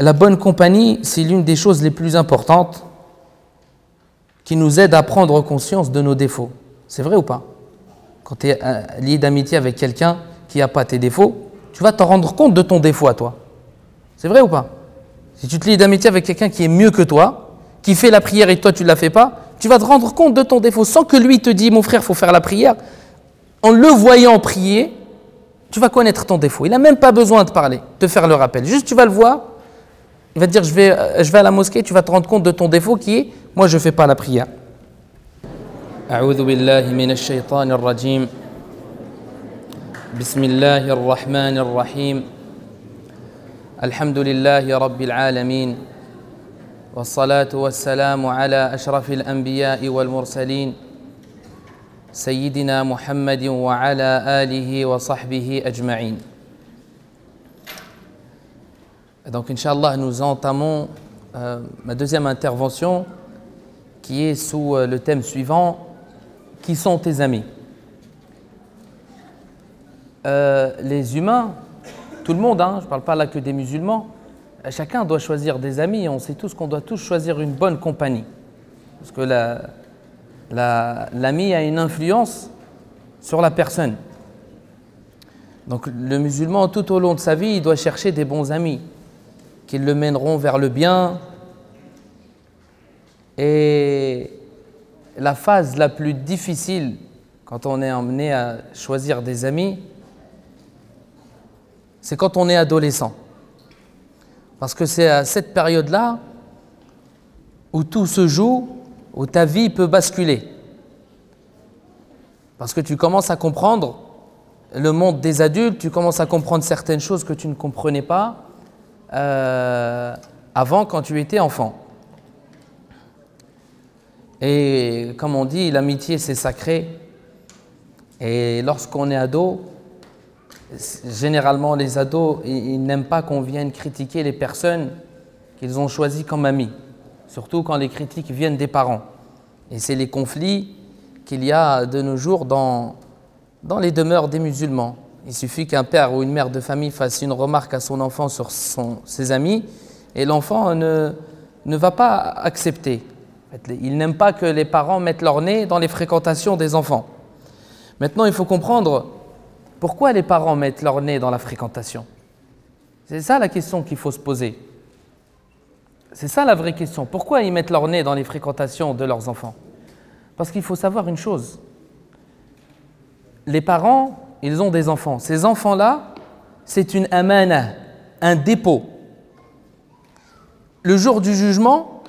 la bonne compagnie, c'est l'une des choses les plus importantes qui nous aide à prendre conscience de nos défauts. C'est vrai ou pas? Quand tu es lié d'amitié avec quelqu'un qui n'a pas tes défauts, tu vas t'en rendre compte de ton défaut à toi. C'est vrai ou pas? Si tu te lies d'amitié avec quelqu'un qui est mieux que toi, qui fait la prière et toi tu ne la fais pas, tu vas te rendre compte de ton défaut sans que lui te dise mon frère, il faut faire la prière. En le voyant prier, tu vas connaître ton défaut. Il n'a même pas besoin de parler, de faire le rappel. Juste tu vas le voir, il va te dire je vais à la mosquée, tu vas te rendre compte de ton défaut qui est moi je ne fais pas la prière. أعوذ بالله من الشيطان الرجيم بسم الله الرحمن الرحيم الحمد لله رب العالمين والصلاة والسلام على أشرف الأنبياء والمرسلين سيدنا محمد وعلى آله وصحبه أجمعين. Donc, Inch'Allah, nous entamons ma deuxième intervention qui est sous le thème suivant: qui sont tes amis? Les humains, tout le monde, je ne parle pas là que des musulmans, chacun doit choisir des amis. On sait tous qu'on doit tous choisir une bonne compagnie. Parce que l'ami a une influence sur la personne. Donc le musulman, tout au long de sa vie, il doit chercher des bons amis qui le mèneront vers le bien. Et la phase la plus difficile quand on est amené à choisir des amis, c'est quand on est adolescent. Parce que c'est à cette période-là où tout se joue, où ta vie peut basculer. Parce que tu commences à comprendre le monde des adultes, tu commences à comprendre certaines choses que tu ne comprenais pas avant quand tu étais enfant. Et comme on dit, l'amitié c'est sacré. Et lorsqu'on est ado, généralement les ados, ils n'aiment pas qu'on vienne critiquer les personnes qu'ils ont choisies comme amis. Surtout quand les critiques viennent des parents. Et c'est les conflits qu'il y a de nos jours dans les demeures des musulmans. Il suffit qu'un père ou une mère de famille fasse une remarque à son enfant sur ses amis et l'enfant ne va pas accepter. Il n'aime pas que les parents mettent leur nez dans les fréquentations des enfants. Maintenant, il faut comprendre pourquoi les parents mettent leur nez dans la fréquentation. C'est ça la question qu'il faut se poser. C'est ça la vraie question. Pourquoi ils mettent leur nez dans les fréquentations de leurs enfants? Parce qu'il faut savoir une chose. Les parents, ils ont des enfants. Ces enfants-là, c'est une amana, un dépôt. Le jour du jugement,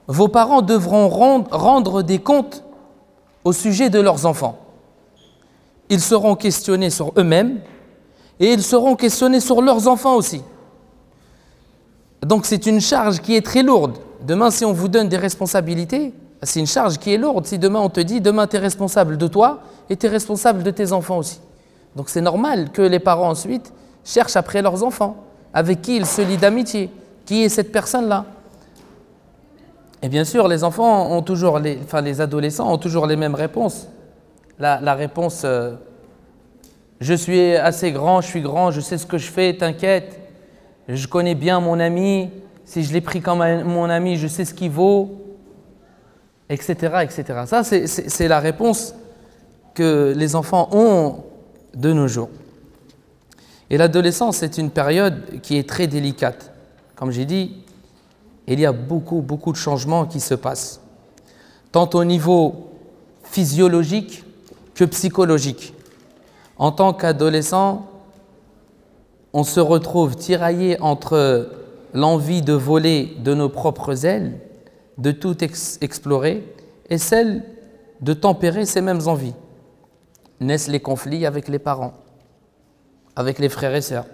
vos parents devront rendre des comptes au sujet de leurs enfants. Ils seront questionnés sur eux-mêmes et ils seront questionnés sur leurs enfants aussi. Donc c'est une charge qui est très lourde. Demain, si on vous donne des responsabilités, c'est une charge qui est lourde. Si demain on te dit, demain tu es responsable de toi et tu es responsable de tes enfants aussi. Donc c'est normal que les parents ensuite cherchent après leurs enfants, avec qui ils se lient d'amitié, qui est cette personne-là. Et bien sûr, les enfants ont toujours, les adolescents ont toujours les mêmes réponses. La réponse je suis assez grand, je suis grand, je sais ce que je fais, t'inquiète, je connais bien mon ami, si je l'ai pris comme mon ami, je sais ce qu'il vaut, etc., etc. Ça, c'est la réponse que les enfants ont de nos jours. Et l'adolescence, c'est une période qui est très délicate. Comme j'ai dit, il y a beaucoup de changements qui se passent, tant au niveau physiologique que psychologique. En tant qu'adolescent, on se retrouve tiraillé entre l'envie de voler de nos propres ailes, de tout explorer, et celle de tempérer ces mêmes envies. Naissent les conflits avec les parents, avec les frères et sœurs.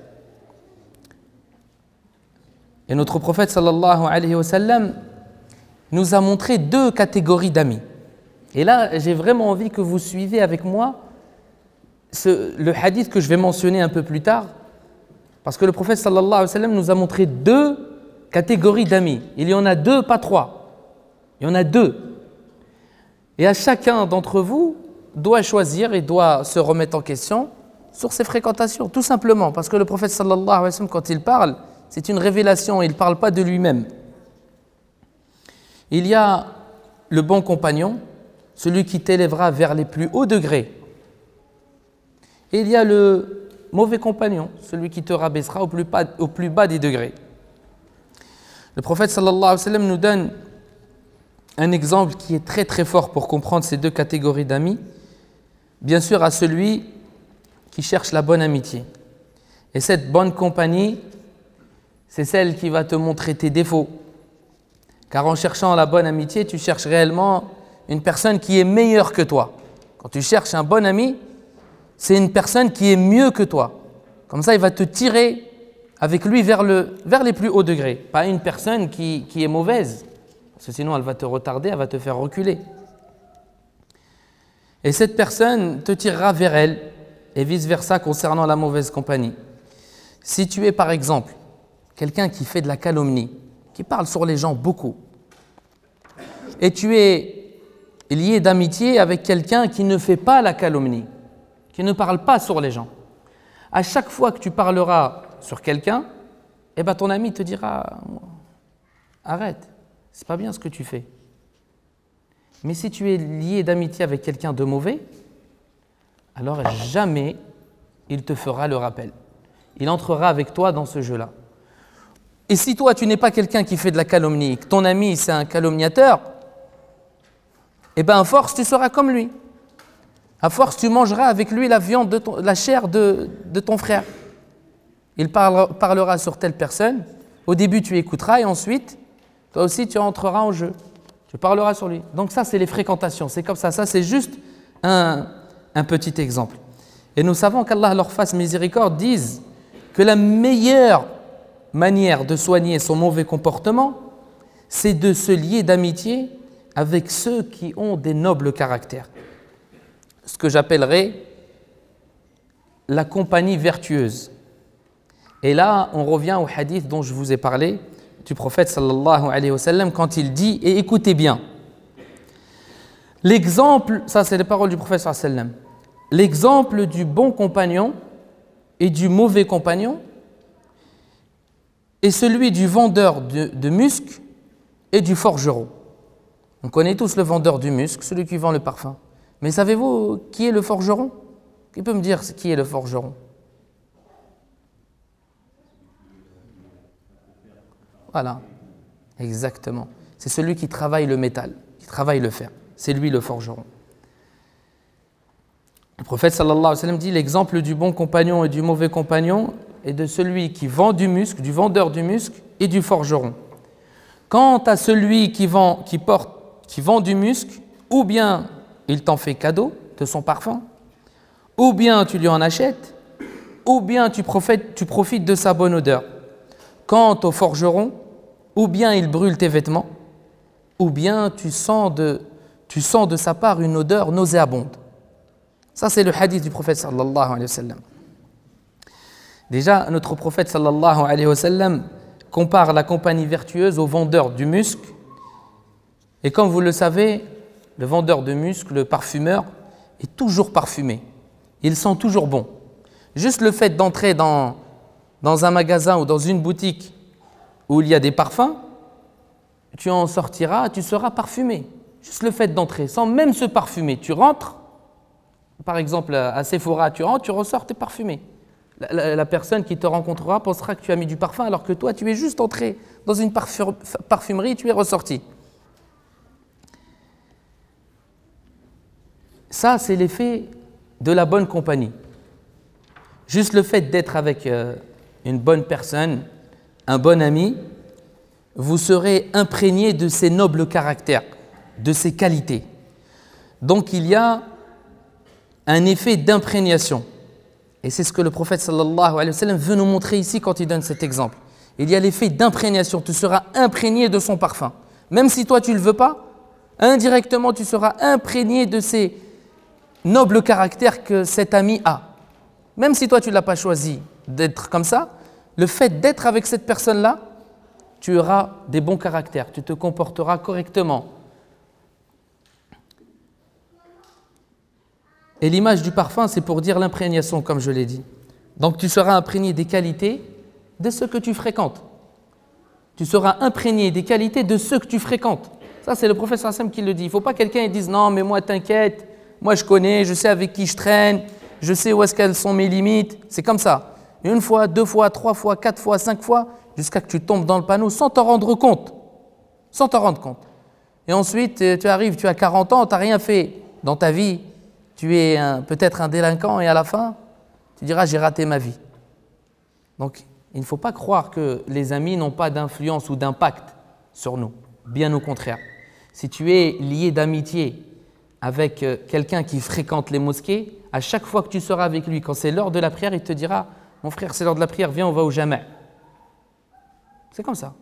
Et notre prophète sallallahu alayhi wa sallam nous a montré deux catégories d'amis. Et là, j'ai vraiment envie que vous suivez avec moi le hadith que je vais mentionner un peu plus tard, parce que le prophète sallallahu alayhi wa sallam nous a montré deux catégories d'amis. Il y en a deux, pas trois. Il y en a deux. Et à chacun d'entre vous doit choisir et doit se remettre en question sur ses fréquentations, tout simplement. Parce que le prophète sallallahu alayhi wa sallam, quand il parle, C'est une révélation, il ne parle pas de lui-même. Il y a le bon compagnon, celui qui t'élèvera vers les plus hauts degrés. Et il y a le mauvais compagnon, celui qui te rabaissera au plus bas des degrés. Le prophète sallallahu alayhi wa sallam nous donne un exemple qui est très très fort pour comprendre ces deux catégories d'amis. Bien sûr, à celui qui cherche la bonne amitié. Et cette bonne compagnie, c'est celle qui va te montrer tes défauts. Car en cherchant la bonne amitié, tu cherches réellement une personne qui est meilleure que toi. Quand tu cherches un bon ami, c'est une personne qui est mieux que toi. Comme ça, il va te tirer avec lui vers les plus hauts degrés. Pas une personne qui est mauvaise, parce que sinon elle va te retarder, elle va te faire reculer. Et cette personne te tirera vers elle, et vice-versa concernant la mauvaise compagnie. Si tu es par exemple quelqu'un qui fait de la calomnie, qui parle sur les gens beaucoup, et tu es lié d'amitié avec quelqu'un qui ne fait pas la calomnie, qui ne parle pas sur les gens, à chaque fois que tu parleras sur quelqu'un, eh ben ton ami te dira « Arrête, c'est pas bien ce que tu fais ». Mais si tu es lié d'amitié avec quelqu'un de mauvais, alors jamais il te fera le rappel. Il entrera avec toi dans ce jeu-là. Et si toi, tu n'es pas quelqu'un qui fait de la calomnie, que ton ami, c'est un calomniateur, eh bien, à force, tu seras comme lui. À force, tu mangeras avec lui la viande, la chair de ton frère. Il parlera sur telle personne. Au début, tu écouteras et ensuite, toi aussi, tu entreras en jeu. Tu parleras sur lui. Donc ça, c'est les fréquentations. C'est comme ça. Ça, c'est juste un petit exemple. Et nous savons qu'Allah leur fasse miséricorde, disent que la meilleure manière de soigner son mauvais comportement, c'est de se lier d'amitié avec ceux qui ont des nobles caractères. Ce que j'appellerais la compagnie vertueuse. Et là, on revient au hadith dont je vous ai parlé, du prophète sallallahu alayhi wa sallam, quand il dit, et écoutez bien, l'exemple, ça c'est les paroles du prophète sallallahu alayhi wa sallam, l'exemple du bon compagnon et du mauvais compagnon est celui du vendeur de musc et du forgeron. On connaît tous le vendeur du musc, celui qui vend le parfum. Mais savez-vous qui est le forgeron? Qui peut me dire qui est le forgeron? Voilà, exactement. C'est celui qui travaille le métal, qui travaille le fer. C'est lui le forgeron. Le prophète sallallahu alayhi wa sallam dit l'exemple du bon compagnon et du mauvais compagnon est de celui qui vend du musc, du vendeur du musc et du forgeron. Quant à celui qui vend du musc, ou bien il t'en fait cadeau de son parfum, ou bien tu lui en achètes, ou bien tu profites de sa bonne odeur. Quant au forgeron, ou bien il brûle tes vêtements, ou bien tu sens de sa part une odeur nauséabonde. Ça, c'est le hadith du prophète sallallahu alayhi wa sallam. Déjà, notre prophète sallallahu alayhi wa sallam compare la compagnie vertueuse au vendeur du musc. Et comme vous le savez, le vendeur de musc, le parfumeur, est toujours parfumé. Il sent toujours bon. Juste le fait d'entrer dans un magasin ou dans une boutique où il y a des parfums, tu en sortiras, tu seras parfumé. Juste le fait d'entrer, sans même se parfumer. Tu rentres, par exemple à Sephora, tu rentres, tu ressors, tu es parfumé. La personne qui te rencontrera pensera que tu as mis du parfum alors que toi, tu es juste entré dans une parfumerie et tu es ressorti. Ça, c'est l'effet de la bonne compagnie. Juste le fait d'être avec une bonne personne, un bon ami, vous serez imprégné de ses nobles caractères, de ses qualités. Donc il y a un effet d'imprégnation. Et c'est ce que le prophète sallallahu alayhi wa sallam veut nous montrer ici quand il donne cet exemple. Il y a l'effet d'imprégnation, tu seras imprégné de son parfum. Même si toi tu ne le veux pas, indirectement tu seras imprégné de ces nobles caractères que cet ami a. Même si toi tu ne l'as pas choisi d'être comme ça, le fait d'être avec cette personne-là, tu auras des bons caractères, tu te comporteras correctement. Et l'image du parfum, c'est pour dire l'imprégnation, comme je l'ai dit. Donc tu seras imprégné des qualités de ceux que tu fréquentes. Tu seras imprégné des qualités de ceux que tu fréquentes. Ça, c'est le prophète sallallahu alayhi wa sallam qui le dit. Il ne faut pas que quelqu'un dise non, mais moi, t'inquiète, moi, je connais, je sais avec qui je traîne, je sais où est-ce qu'elles sont mes limites. C'est comme ça. Une fois, deux fois, trois fois, quatre fois, cinq fois, jusqu'à que tu tombes dans le panneau sans t'en rendre compte. Sans t'en rendre compte. Et ensuite, tu arrives, tu as 40 ans, tu n'as rien fait dans ta vie. Tu es peut-être un délinquant et à la fin, tu diras j'ai raté ma vie. Donc, il ne faut pas croire que les amis n'ont pas d'influence ou d'impact sur nous. Bien au contraire. Si tu es lié d'amitié avec quelqu'un qui fréquente les mosquées, à chaque fois que tu seras avec lui, quand c'est l'heure de la prière, il te dira « Mon frère, c'est l'heure de la prière, viens, on va au jama'. » C'est comme ça.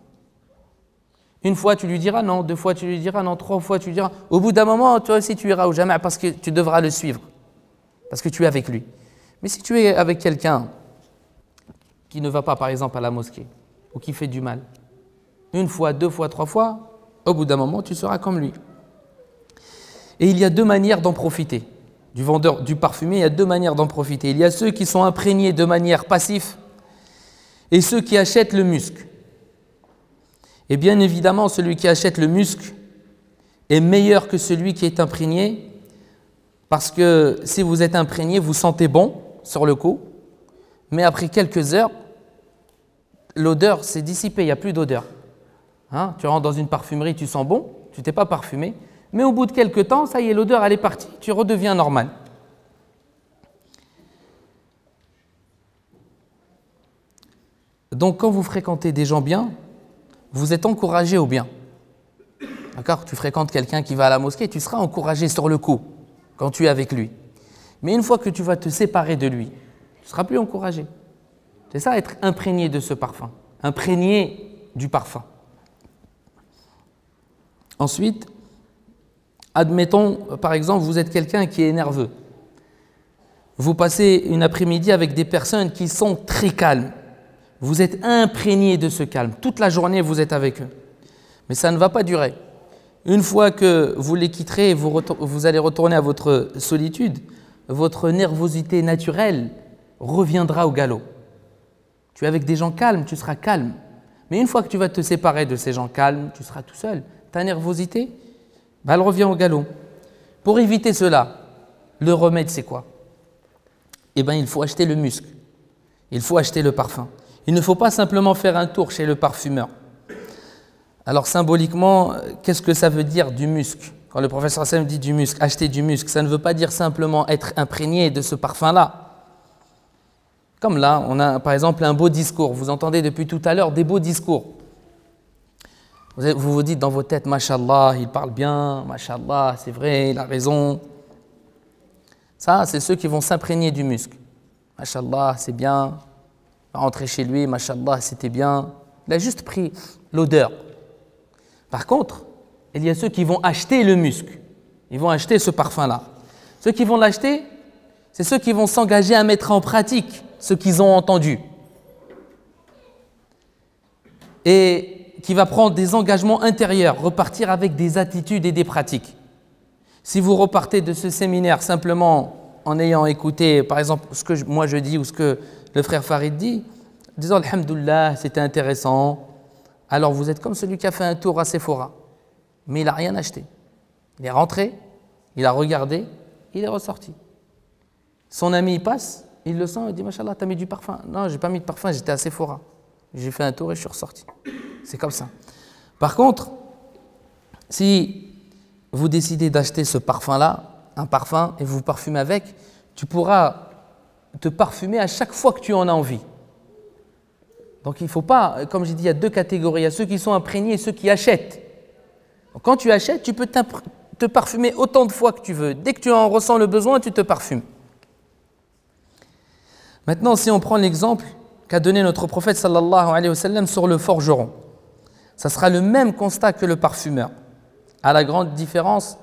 Une fois, tu lui diras non, deux fois, tu lui diras non, trois fois, tu lui diras. Au bout d'un moment, toi aussi, tu iras au jama' parce que tu devras le suivre, parce que tu es avec lui. Mais si tu es avec quelqu'un qui ne va pas, par exemple, à la mosquée ou qui fait du mal, une fois, deux fois, trois fois, au bout d'un moment, tu seras comme lui. Et il y a deux manières d'en profiter. Du vendeur, du parfumé, il y a deux manières d'en profiter. Il y a ceux qui sont imprégnés de manière passive et ceux qui achètent le musc. Et bien évidemment, celui qui achète le musc est meilleur que celui qui est imprégné, parce que si vous êtes imprégné, vous sentez bon sur le coup, mais après quelques heures, l'odeur s'est dissipée, il n'y a plus d'odeur. Hein? Tu rentres dans une parfumerie, tu sens bon, tu t'es pas parfumé, mais au bout de quelques temps, ça y est, l'odeur elle est partie, tu redeviens normal. Donc quand vous fréquentez des gens bien, vous êtes encouragé au bien. D'accord? Tu fréquentes quelqu'un qui va à la mosquée, tu seras encouragé sur le coup quand tu es avec lui. Mais une fois que tu vas te séparer de lui, tu ne seras plus encouragé. C'est ça, être imprégné de ce parfum, imprégné du parfum. Ensuite, admettons, par exemple, vous êtes quelqu'un qui est nerveux. Vous passez une après-midi avec des personnes qui sont très calmes. Vous êtes imprégné de ce calme. Toute la journée, vous êtes avec eux. Mais ça ne va pas durer. Une fois que vous les quitterez et vous allez retourner à votre solitude, votre nervosité naturelle reviendra au galop. Tu es avec des gens calmes, tu seras calme. Mais une fois que tu vas te séparer de ces gens calmes, tu seras tout seul. Ta nervosité, elle revient au galop. Pour éviter cela, le remède, c'est quoi? Eh bien, il faut acheter le musc. Il faut acheter le parfum. Il ne faut pas simplement faire un tour chez le parfumeur. Alors symboliquement, qu'est-ce que ça veut dire du musc? Quand le professeur Sam dit du musc, acheter du musc, ça ne veut pas dire simplement être imprégné de ce parfum-là. Comme là, on a par exemple un beau discours. Vous entendez depuis tout à l'heure des beaux discours. Vous vous dites dans vos têtes, Mashallah, il parle bien, Mashallah, c'est vrai, il a raison. Ça, c'est ceux qui vont s'imprégner du musc. Mashallah, c'est bien. Rentrer chez lui, Mashallah, c'était bien. Il a juste pris l'odeur. Par contre, il y a ceux qui vont acheter le musc. Ils vont acheter ce parfum-là. Ceux qui vont l'acheter, c'est ceux qui vont s'engager à mettre en pratique ce qu'ils ont entendu. Et qui va prendre des engagements intérieurs, repartir avec des attitudes et des pratiques. Si vous repartez de ce séminaire simplement en ayant écouté, par exemple, ce que moi je dis ou ce que le frère Farid dit, disant Alhamdoulilah, c'était intéressant, alors vous êtes comme celui qui a fait un tour à Sephora, mais il n'a rien acheté. Il est rentré, il a regardé, il est ressorti. Son ami il passe, il le sent, il dit Mashallah, t'as mis du parfum. Non, j'ai pas mis de parfum, j'étais à Sephora. J'ai fait un tour et je suis ressorti. C'est comme ça. Par contre, si vous décidez d'acheter ce parfum-là, un parfum, et vous parfumez avec, tu pourras te parfumer à chaque fois que tu en as envie. Donc il ne faut pas, comme j'ai dit, il y a deux catégories. Il y a ceux qui sont imprégnés et ceux qui achètent. Donc, quand tu achètes, tu peux te parfumer autant de fois que tu veux. Dès que tu en ressens le besoin, tu te parfumes. Maintenant, si on prend l'exemple qu'a donné notre prophète sallallahu alayhi wa sallam sur le forgeron, ça sera le même constat que le parfumeur. À la grande différence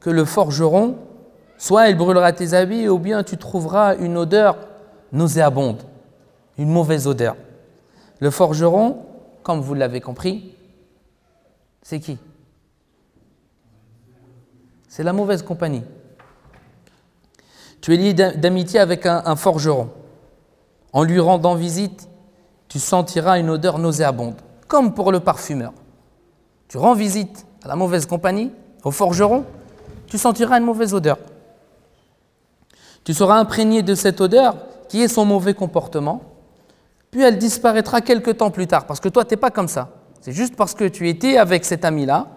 que le forgeron, soit il brûlera tes habits ou bien tu trouveras une odeur nauséabonde, une mauvaise odeur. Le forgeron, comme vous l'avez compris, c'est qui? C'est la mauvaise compagnie. Tu es lié d'amitié avec un forgeron. En lui rendant visite, tu sentiras une odeur nauséabonde, comme pour le parfumeur. Tu rends visite à la mauvaise compagnie, au forgeron, tu sentiras une mauvaise odeur. Tu seras imprégné de cette odeur qui est son mauvais comportement, puis elle disparaîtra quelque temps plus tard, parce que toi, tu n'es pas comme ça. C'est juste parce que tu étais avec cet ami-là,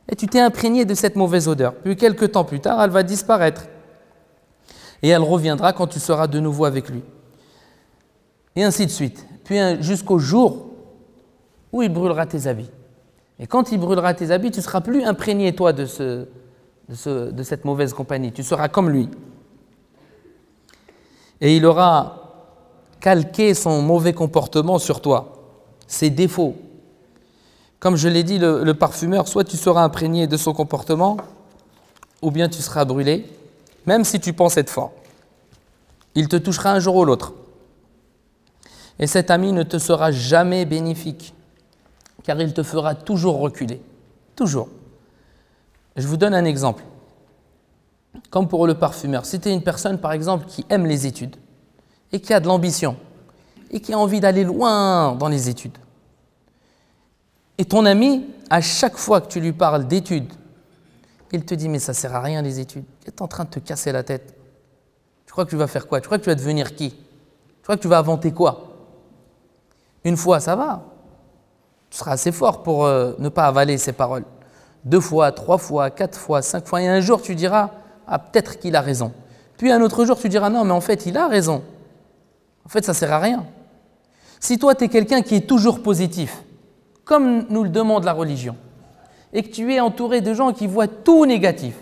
et tu t'es imprégné de cette mauvaise odeur. Puis quelque temps plus tard, elle va disparaître. Et elle reviendra quand tu seras de nouveau avec lui. Et ainsi de suite. Puis jusqu'au jour où il brûlera tes habits. Et quand il brûlera tes habits, tu ne seras plus imprégné, toi, de cette mauvaise compagnie. Tu seras comme lui. Et il aura calqué son mauvais comportement sur toi, ses défauts. Comme je l'ai dit, le parfumeur, soit tu seras imprégné de son comportement, ou bien tu seras brûlé, même si tu penses être fort. Il te touchera un jour ou l'autre. Et cet ami ne te sera jamais bénéfique, car il te fera toujours reculer. Toujours. Je vous donne un exemple. Comme pour le parfumeur, si tu es une personne, par exemple, qui aime les études, et qui a de l'ambition, et qui a envie d'aller loin dans les études, et ton ami, à chaque fois que tu lui parles d'études, il te dit « mais ça ne sert à rien les études, tu es en train de te casser la tête. Tu crois que tu vas faire quoi? Tu crois que tu vas devenir qui? Tu crois que tu vas inventer quoi ?» Une fois, ça va. Tu seras assez fort pour ne pas avaler ces paroles. 2 fois, 3 fois, 4 fois, 5 fois, et un jour tu diras « ah, peut-être qu'il a raison ». Puis un autre jour tu diras « non, mais en fait, il a raison. En fait, ça ne sert à rien ». Si toi, tu es quelqu'un qui est toujours positif, comme nous le demande la religion, et que tu es entouré de gens qui voient tout négatif,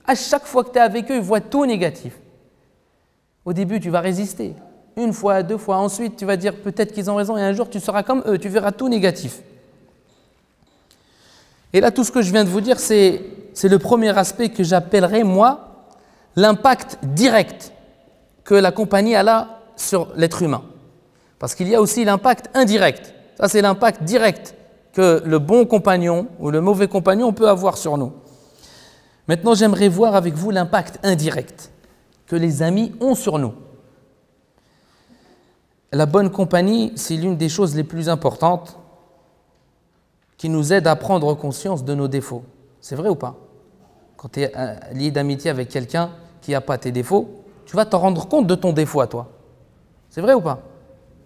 à chaque fois que tu es avec eux, ils voient tout négatif. Au début, tu vas résister. 1 fois, 2 fois, ensuite, tu vas dire peut-être qu'ils ont raison, et un jour, tu seras comme eux, tu verras tout négatif. Et là, tout ce que je viens de vous dire, c'est le premier aspect que j'appellerais, moi, l'impact direct que la compagnie a sur l'être humain. Parce qu'il y a aussi l'impact indirect. Ça, c'est l'impact direct que le bon compagnon ou le mauvais compagnon peut avoir sur nous. Maintenant, j'aimerais voir avec vous l'impact indirect que les amis ont sur nous. La bonne compagnie, c'est l'une des choses les plus importantes qui nous aide à prendre conscience de nos défauts. C'est vrai ou pas? Quand tu es lié d'amitié avec quelqu'un qui n'a pas tes défauts, tu vas t'en rendre compte de ton défaut à toi. C'est vrai ou pas?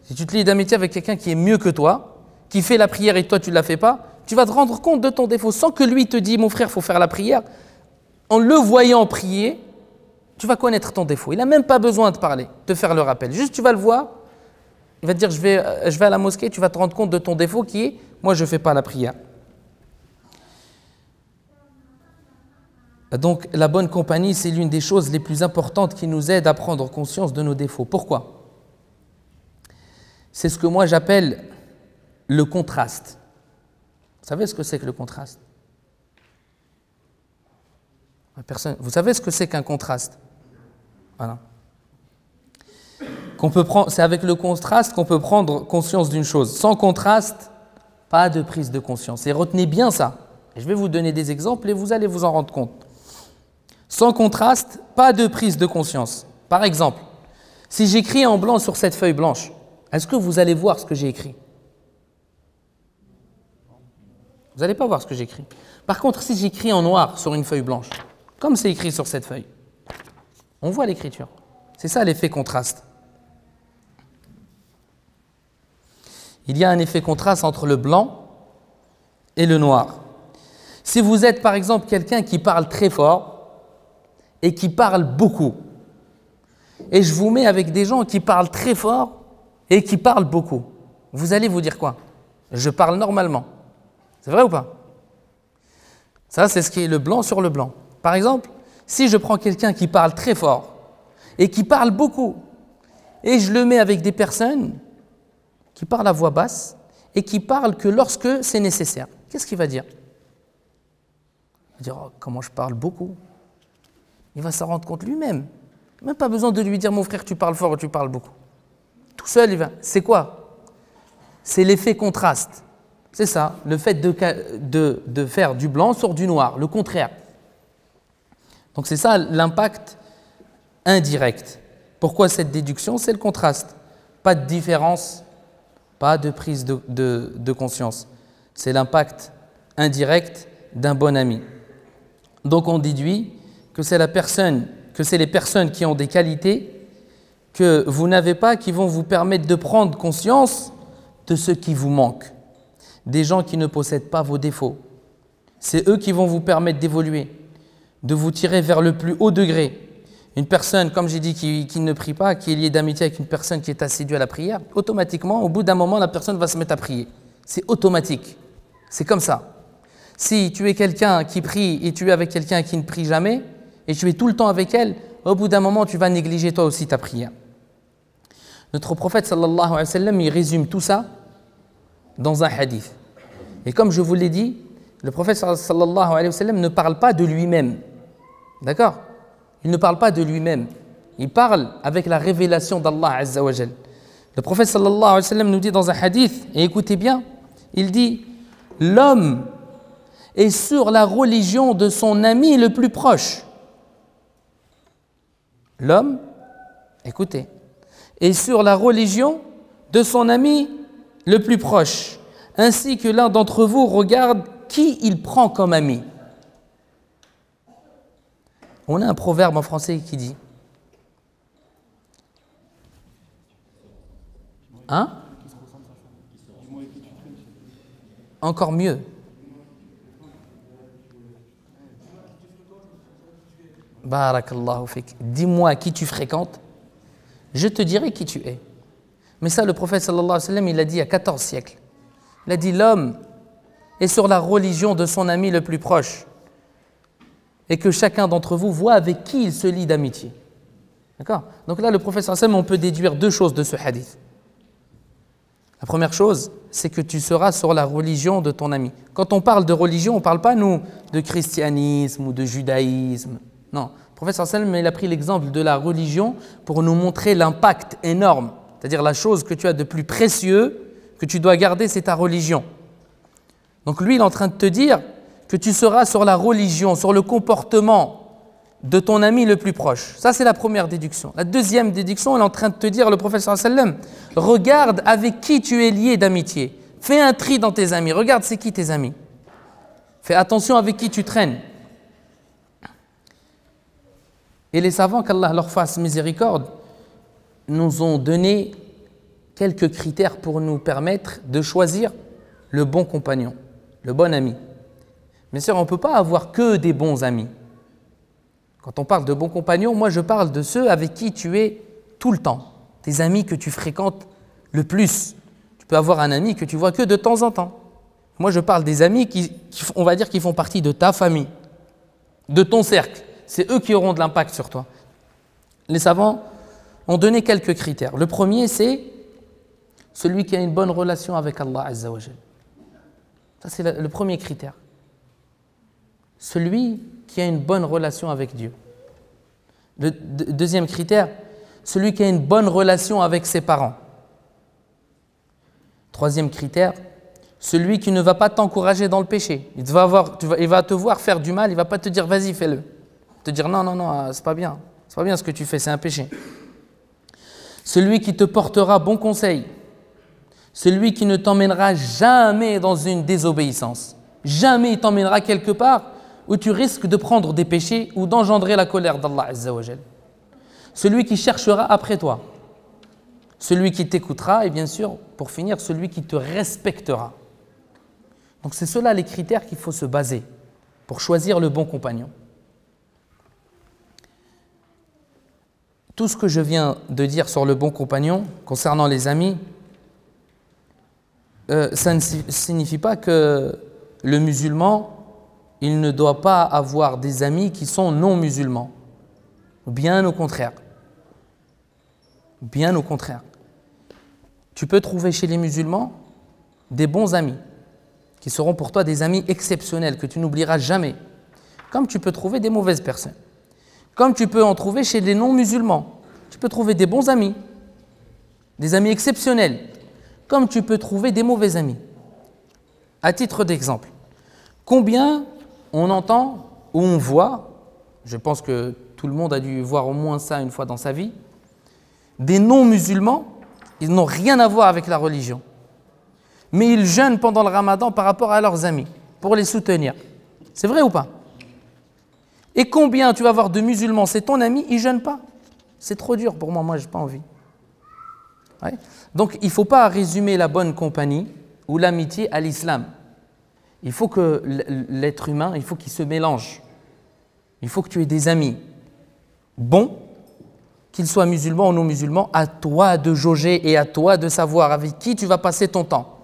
Si tu te lies d'amitié avec quelqu'un qui est mieux que toi, qui fait la prière et toi tu ne la fais pas, tu vas te rendre compte de ton défaut sans que lui te dise « mon frère, il faut faire la prière ». En le voyant prier, tu vas connaître ton défaut. Il n'a même pas besoin de parler, de faire le rappel. Juste tu vas le voir, il va te dire je vais à la mosquée, tu vas te rendre compte de ton défaut qui est « moi je ne fais pas la prière ». Donc la bonne compagnie, c'est l'une des choses les plus importantes qui nous aide à prendre conscience de nos défauts. Pourquoi ? C'est ce que moi j'appelle le contraste. Vous savez ce que c'est que le contraste? Vous savez ce que c'est qu'un contraste? Voilà. C'est avec le contraste qu'on peut prendre conscience d'une chose. Sans contraste, pas de prise de conscience. Et retenez bien ça. Et je vais vous donner des exemples et vous allez vous en rendre compte. Sans contraste, pas de prise de conscience. Par exemple, si j'écris en blanc sur cette feuille blanche, est-ce que vous allez voir ce que j'ai écrit? Vous n'allez pas voir ce que j'écris. Par contre, si j'écris en noir sur une feuille blanche, comme c'est écrit sur cette feuille, on voit l'écriture. C'est ça l'effet contraste. Il y a un effet contraste entre le blanc et le noir. Si vous êtes par exemple quelqu'un qui parle très fort et qui parle beaucoup, et je vous mets avec des gens qui parlent très fort et qui parlent beaucoup, vous allez vous dire quoi? Je parle normalement. C'est vrai ou pas? Ça, c'est ce qui est le blanc sur le blanc. Par exemple, si je prends quelqu'un qui parle très fort et qui parle beaucoup, et je le mets avec des personnes qui parlent à voix basse et qui parlent que lorsque c'est nécessaire, qu'est-ce qu'il va dire? Il va dire oh, comment je parle beaucoup. Il va s'en rendre compte lui-même. Même pas besoin de lui dire mon frère, tu parles fort ou tu parles beaucoup. Tout seul, il va. C'est quoi? C'est l'effet contraste. C'est ça, le fait de faire du blanc sur du noir, le contraire. Donc c'est ça l'impact indirect. Pourquoi cette déduction? C'est le contraste. Pas de différence pas de prise de conscience. C'est l'impact indirect d'un bon ami. Donc on déduit que c'est les personnes qui ont des qualités que vous n'avez pas qui vont vous permettre de prendre conscience de ce qui vous manque. Des gens qui ne possèdent pas vos défauts. C'est eux qui vont vous permettre d'évoluer, de vous tirer vers le plus haut degré. Une personne, comme j'ai dit, qui ne prie pas, qui est liée d'amitié avec une personne qui est assidue à la prière, automatiquement, au bout d'un moment, la personne va se mettre à prier. C'est automatique. C'est comme ça. Si tu es quelqu'un qui prie et tu es avec quelqu'un qui ne prie jamais, et tu es tout le temps avec elle, au bout d'un moment, tu vas négliger toi aussi ta prière. Notre prophète, sallallahu alayhi wa sallam, il résume tout ça dans un hadith. Et comme je vous l'ai dit, le prophète, sallallahu alayhi wa sallam, ne parle pas de lui-même. D'accord ? Il ne parle pas de lui-même. Il parle avec la révélation d'Allah Azza wa Jal. Le prophète sallallahu alayhi wa sallam nous dit dans un hadith, et écoutez bien, il dit « L'homme est sur la religion de son ami le plus proche. » L'homme, écoutez, est sur la religion de son ami le plus proche, ainsi que l'un d'entre vous regarde qui il prend comme ami. On a un proverbe en français qui dit hein? Encore mieux. Barakallahu fik. Dis-moi qui tu fréquentes, je te dirai qui tu es. Mais ça, le prophète sallallahu alayhi wa sallam, il l'a dit il y a 14 siècles. Il a dit l'homme est sur la religion de son ami le plus proche et que chacun d'entre vous voit avec qui il se lie d'amitié. D'accord? Donc là, le prophète sallallahu alayhi wa sallam, on peut déduire deux choses de ce hadith. La première chose, c'est que tu seras sur la religion de ton ami. Quand on parle de religion, on ne parle pas, nous, de christianisme ou de judaïsme. Non. Le prophète sallallahu alayhi wa sallam, il a pris l'exemple de la religion pour nous montrer l'impact énorme. C'est-à-dire la chose que tu as de plus précieux, que tu dois garder, c'est ta religion. Donc lui, il est en train de te dire que tu seras sur la religion, sur le comportement de ton ami le plus proche. Ça, c'est la première déduction. La deuxième déduction, il est en train de te dire, le prophète sallallahu alayhi wa sallam, regarde avec qui tu es lié d'amitié. Fais un tri dans tes amis. Regarde c'est qui tes amis. Fais attention avec qui tu traînes. Et les savants, qu'Allah leur fasse miséricorde, nous ont donné quelques critères pour nous permettre de choisir le bon compagnon, le bon ami. Bien sûr, on ne peut pas avoir que des bons amis. Quand on parle de bons compagnons, moi je parle de ceux avec qui tu es tout le temps, tes amis que tu fréquentes le plus. Tu peux avoir un ami que tu vois que de temps en temps. Moi je parle des amis on va dire, qui font partie de ta famille, de ton cercle. C'est eux qui auront de l'impact sur toi. Les savants ont donné quelques critères. Le premier, c'est celui qui a une bonne relation avec Allah Azza wa Jal. Ça, c'est le premier critère. Celui qui a une bonne relation avec Dieu. Le deuxième critère, celui qui a une bonne relation avec ses parents. Troisième critère, celui qui ne va pas t'encourager dans le péché. Il va te voir faire du mal, il ne va pas te dire vas-y fais-le. Te dire non, c'est pas bien ce que tu fais, c'est un péché. Celui qui te portera bon conseil. Celui qui ne t'emmènera jamais dans une désobéissance. Jamais il t'emmènera quelque part où tu risques de prendre des péchés ou d'engendrer la colère d'Allah Azza wa Jal. Celui qui cherchera après toi. Celui qui t'écoutera et bien sûr, pour finir, celui qui te respectera. Donc c'est cela les critères qu'il faut se baser pour choisir le bon compagnon. Tout ce que je viens de dire sur le bon compagnon concernant les amis, ça ne signifie pas que le musulman, il ne doit pas avoir des amis qui sont non musulmans. Bien au contraire. Bien au contraire. Tu peux trouver chez les musulmans des bons amis qui seront pour toi des amis exceptionnels que tu n'oublieras jamais. Comme tu peux trouver des mauvaises personnes. Comme tu peux en trouver chez les non-musulmans. Tu peux trouver des bons amis, des amis exceptionnels, comme tu peux trouver des mauvais amis. À titre d'exemple, combien on entend ou on voit, je pense que tout le monde a dû voir au moins ça une fois dans sa vie, des non-musulmans, ils n'ont rien à voir avec la religion, mais ils jeûnent pendant le ramadan par rapport à leurs amis, pour les soutenir. C'est vrai ou pas? Et combien tu vas voir de musulmans, c'est ton ami, ils ne jeûnent pas? C'est trop dur pour moi, je n'ai pas envie. Ouais. Donc il ne faut pas résumer la bonne compagnie ou l'amitié à l'islam. Il faut que l'être humain, il faut qu'il se mélange. Il faut que tu aies des amis bons, qu'ils soient musulmans ou non musulmans, à toi de jauger et à toi de savoir avec qui tu vas passer ton temps.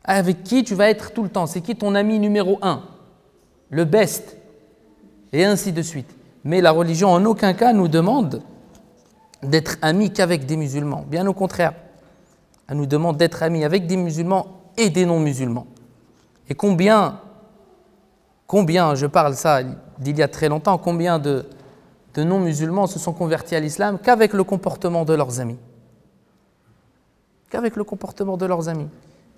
Avec qui tu vas être tout le temps. C'est qui ton ami numéro 1, le best, et ainsi de suite. Mais la religion en aucun cas nous demande d'être amis qu'avec des musulmans. Bien au contraire, elle nous demande d'être amis avec des musulmans et des non-musulmans. Et combien, je parle ça d'il y a très longtemps, combien de non-musulmans se sont convertis à l'islam qu'avec le comportement de leurs amis. Qu'avec le comportement de leurs amis.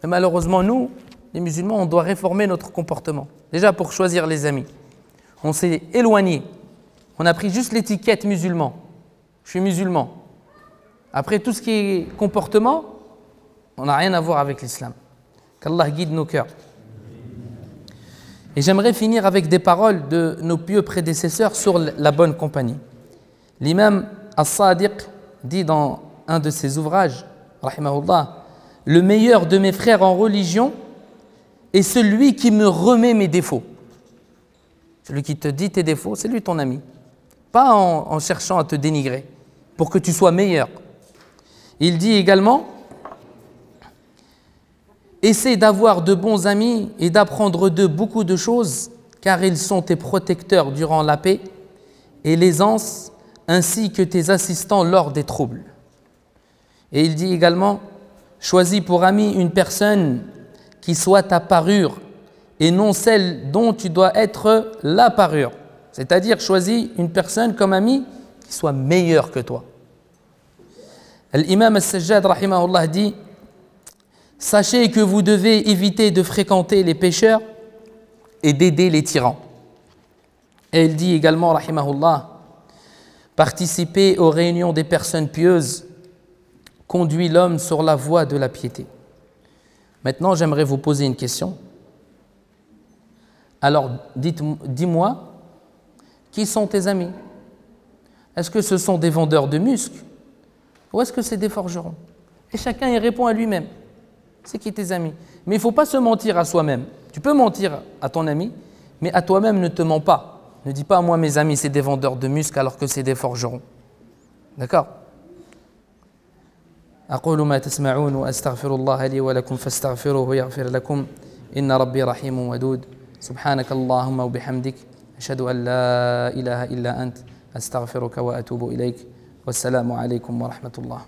Et malheureusement, nous, les musulmans, on doit réformer notre comportement. Déjà pour choisir les amis. On s'est éloigné. On a pris juste l'étiquette musulman. Je suis musulman. Après, tout ce qui est comportement, on n'a rien à voir avec l'islam. Qu'Allah guide nos cœurs. Et j'aimerais finir avec des paroles de nos pieux prédécesseurs sur la bonne compagnie. L'imam As-Sadiq dit dans un de ses ouvrages, rahimahullah, « Le meilleur de mes frères en religion est celui qui me remet mes défauts. » Celui qui te dit tes défauts, c'est lui ton ami. Pas en cherchant à te dénigrer, pour que tu sois meilleur. Il dit également, « Essaie d'avoir de bons amis et d'apprendre d'eux beaucoup de choses, car ils sont tes protecteurs durant la paix et l'aisance, ainsi que tes assistants lors des troubles. » Et il dit également, « Choisis pour ami une personne qui soit ta parure et non celle dont tu dois être la parure. » C'est-à-dire, choisis une personne comme ami qui soit meilleure que toi. L'imam As-Sajjad, rahimahullah, dit, « Sachez que vous devez éviter de fréquenter les pécheurs et d'aider les tyrans. » Et il dit également, rahimahullah, « Participer aux réunions des personnes pieuses conduit l'homme sur la voie de la piété. » Maintenant, j'aimerais vous poser une question. Alors, dis-moi, qui sont tes amis? Est-ce que ce sont des vendeurs de muscles ou est-ce que c'est des forgerons? Et chacun y répond à lui-même. C'est qui tes amis? Mais il ne faut pas se mentir à soi-même. Tu peux mentir à ton ami, mais à toi-même ne te mens pas. Ne dis pas, moi mes amis c'est des vendeurs de muscles alors que c'est des forgerons. D'accord? أقول ما تسمعون وأستغفر الله لي ولكم فاستغفروه يغفر لكم إن ربي رحيم ودود سبحانك اللهم وبحمدك أشهد أن لا إله إلا أنت أستغفرك وأتوب إليك والسلام عليكم ورحمة الله